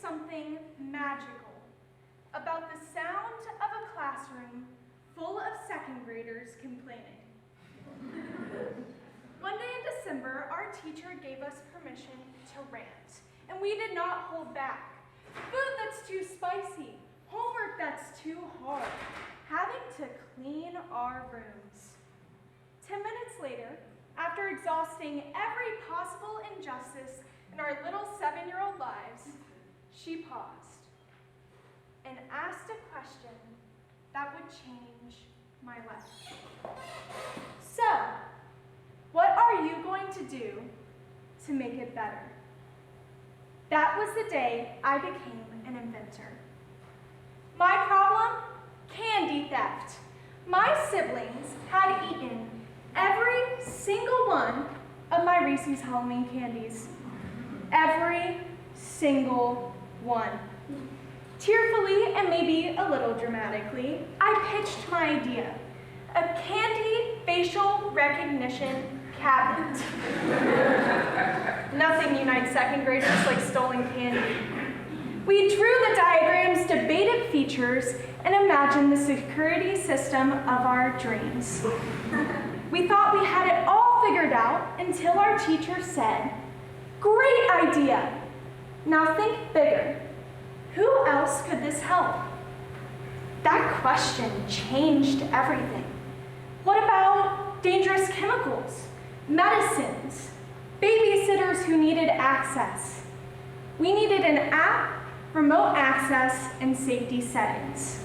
something magical about the sound of a classroom full of second graders complaining. One day in December, our teacher gave us permission to rant, and we did not hold back. Food that's too spicy, homework that's too hard, having to clean our rooms. 10 minutes later, after exhausting every possible injustice in our little 7-year-old lives, she paused and asked a question that would change my life. So, what are you going to do to make it better? That was the day I became an inventor. My problem? Candy theft. My siblings had eaten every single one of my Reese's Halloween candies. Every single one. Tearfully and maybe a little dramatically, I pitched my idea. A candy facial recognition cabinet. Nothing unites second graders like stolen candy. We drew the diagrams, debated features, and imagined the security system of our dreams. We thought we had it all figured out until our teacher said, "Great idea! Now think bigger. Who else could this help?" That question changed everything. What about dangerous chemicals, medicines, babysitters who needed access? We needed an app, remote access, and safety settings.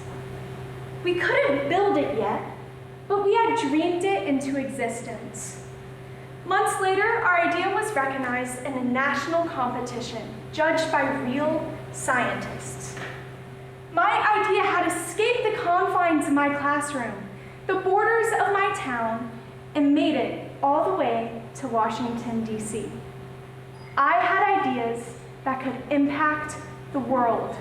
We couldn't build it yet, but we had dreamed it into existence. Months later, our idea was recognized in a national competition, judged by real scientists. My idea had escaped the confines of my classroom, the borders of my town, and made it all the way to Washington, D.C. I had ideas that could impact the world.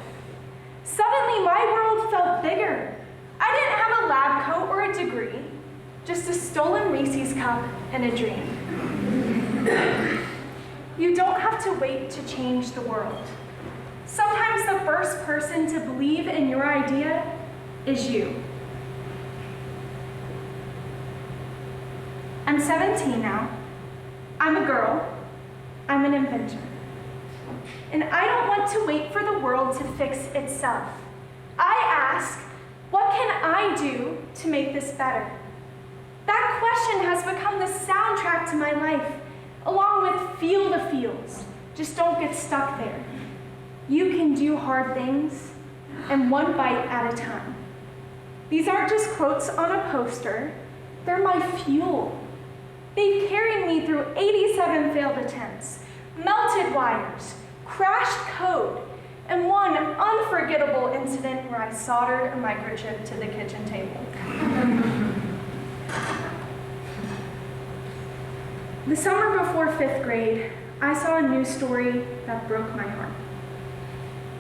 Suddenly, my world felt bigger. I didn't have a lab coat or a degree, just a stolen Reese's cup and a dream. You don't have to wait to change the world. Sometimes the first person to believe in your idea is you. I'm 17 now. I'm a girl. I'm an inventor. And I don't want to wait for the world to fix itself. I ask, what can I do to make this better? That question has become the soundtrack to my life, along with Feel the Feels. Just don't get stuck there. You can do hard things, and one bite at a time. These aren't just quotes on a poster, they're my fuel. They've carried me through 87 failed attempts, melted wires, crashed code, and one unforgettable incident where I soldered a microchip to the kitchen table. The summer before 5th grade, I saw a news story that broke my heart.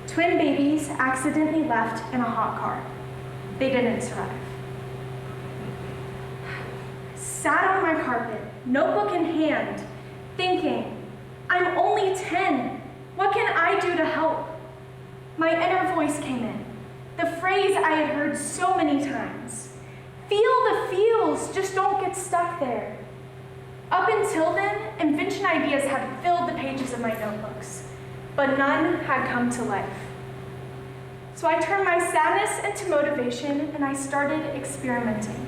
Twin babies accidentally left in a hot car. They didn't survive. Sat on my carpet, notebook in hand, thinking, I'm only 10. What can I do to help? My inner voice came in, the phrase I had heard so many times. Feel the feels, just don't get stuck there. Up until then, invention ideas had filled the pages of my notebooks, but none had come to life. So I turned my sadness into motivation and I started experimenting.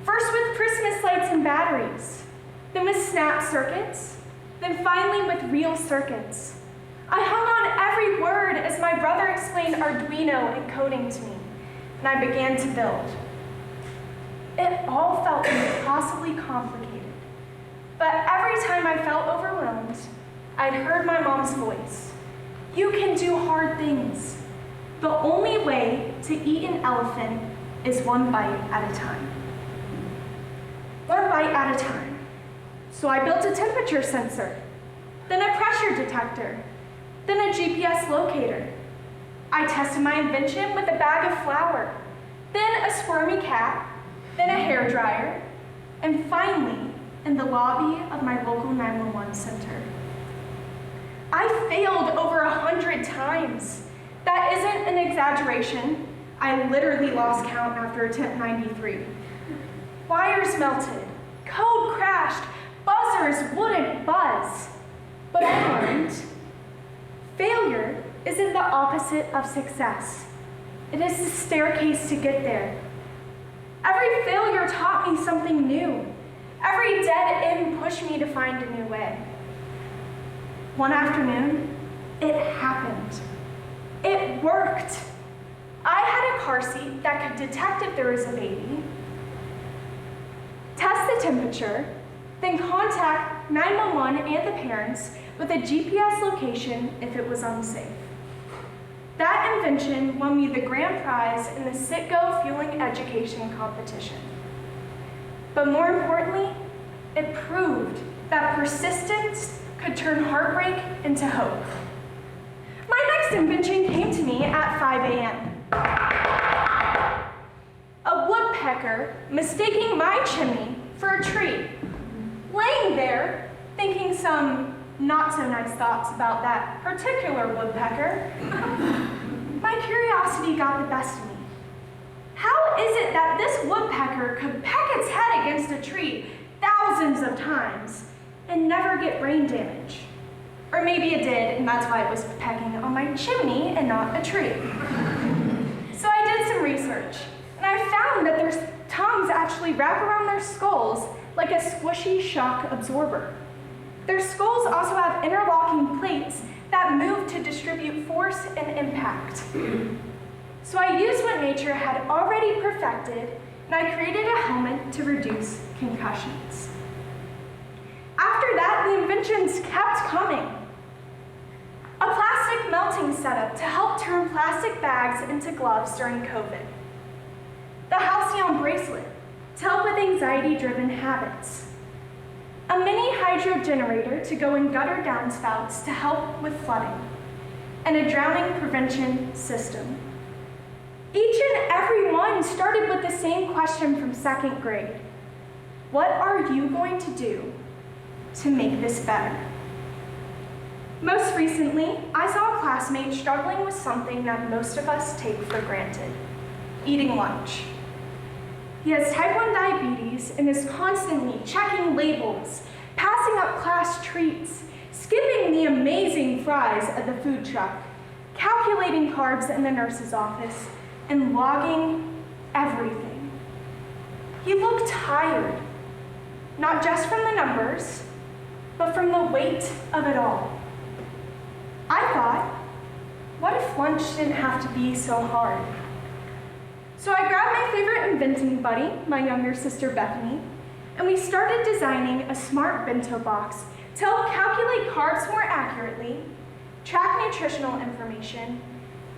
First with Christmas lights and batteries, then with snap circuits, then finally with real circuits. I hung on every word as my brother explained Arduino and coding to me, and I began to build. It all felt impossibly complicated, but every time I felt overwhelmed, I'd heard my mom's voice. You can do hard things. The only way to eat an elephant is one bite at a time. One bite at a time. So I built a temperature sensor, then a pressure detector, then a GPS locator. I tested my invention with a bag of flour, then a squirmy cat, then a hairdryer, and finally in the lobby of my local 911 center. I failed over 100 times. That isn't an exaggeration. I literally lost count after attempt 93. Wires melted, code crashed, buzzers wouldn't buzz. But I learned, failure isn't the opposite of success. It is the staircase to get there. Every failure taught me something new. Every dead end pushed me to find a new way. One afternoon, it happened. It worked. I had a car seat that could detect if there was a baby, test the temperature, then contact 911 and the parents with a GPS location if it was unsafe. That invention won me the grand prize in the Citgo Fueling Education competition. But more importantly, it proved that persistence could turn heartbreak into hope. My next invention came to me at 5 a.m. A woodpecker mistaking my chimney for a tree, laying there thinking some not so nice thoughts about that particular woodpecker. My curiosity got the best of me. How is it that this woodpecker could peck its head against a tree thousands of times and never get brain damage? Or maybe it did, and that's why it was pecking on my chimney and not a tree. So I did some research, and I found that their tongues actually wrap around their skulls like a squishy shock absorber. Their skulls also have interlocking plates that move to distribute force and impact. So I used what nature had already perfected, and I created a helmet to reduce concussions. After that, the inventions kept coming. A plastic melting setup to help turn plastic bags into gloves during COVID. The Halcyon bracelet to help with anxiety-driven habits. A mini hydro generator to go in gutter downspouts to help with flooding. And a drowning prevention system. Each and every one started with the same question from second grade. What are you going to do to make this better? Most recently, I saw a classmate struggling with something that most of us take for granted, eating lunch. He has type 1 diabetes and is constantly checking labels, passing up class treats, skipping the amazing fries at the food truck, calculating carbs in the nurse's office, and logging everything. He looked tired, not just from the numbers, but from the weight of it all. I thought, what if lunch didn't have to be so hard? So I grabbed my favorite inventing buddy, my younger sister Bethany, and we started designing a smart bento box to help calculate carbs more accurately, track nutritional information,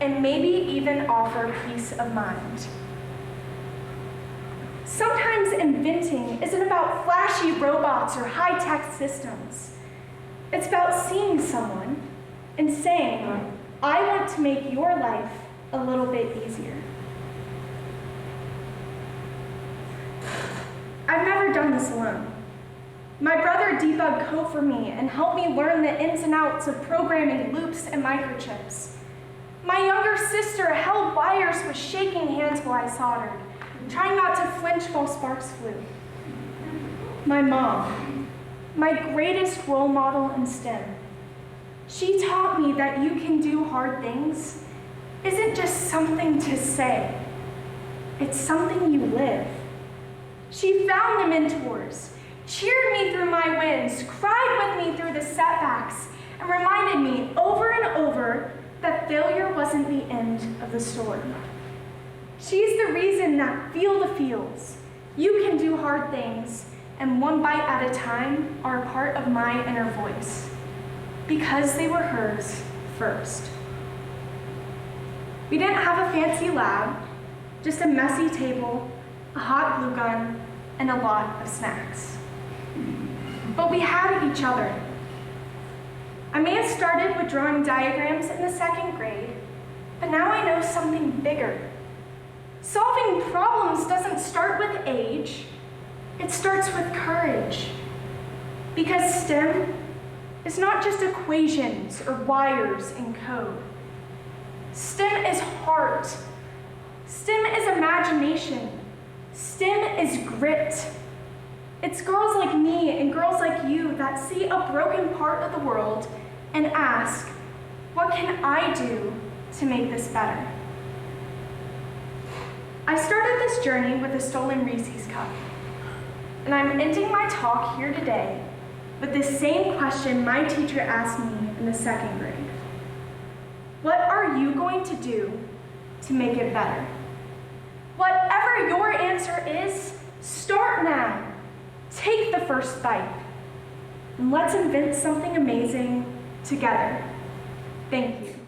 and maybe even offer peace of mind. Sometimes inventing isn't about flashy robots or high-tech systems. It's about seeing someone and saying, I want to make your life a little bit easier. I've never done this alone. My brother debugged code for me and helped me learn the ins and outs of programming loops and microchips. My younger sister held wires with shaking hands while I soldered, trying not to flinch while sparks flew. My mom, my greatest role model in STEM, she taught me that you can do hard things isn't just something to say, it's something you live. She found the mentors, cheered me through my wins, cried with me through the setbacks, and reminded me over and over that failure wasn't the end of the story. She's the reason that feel the feels, you can do hard things, and one bite at a time are a part of my inner voice, because they were hers first. We didn't have a fancy lab, just a messy table, a hot glue gun, and a lot of snacks. But we had each other. I may have started with drawing diagrams in the second grade, but now I know something bigger. Solving problems doesn't start with age, it starts with courage. Because STEM is not just equations or wires and code. STEM is heart. STEM is imagination. STEM is grit. It's girls like me and girls like you that see a broken part of the world and ask, what can I do to make this better? I started this journey with a stolen Reese's cup, and I'm ending my talk here today with the same question my teacher asked me in the 2nd grade. What are you going to do to make it better? Whatever your answer is, start now. Take the first bite, and let's invent something amazing together. Thank you.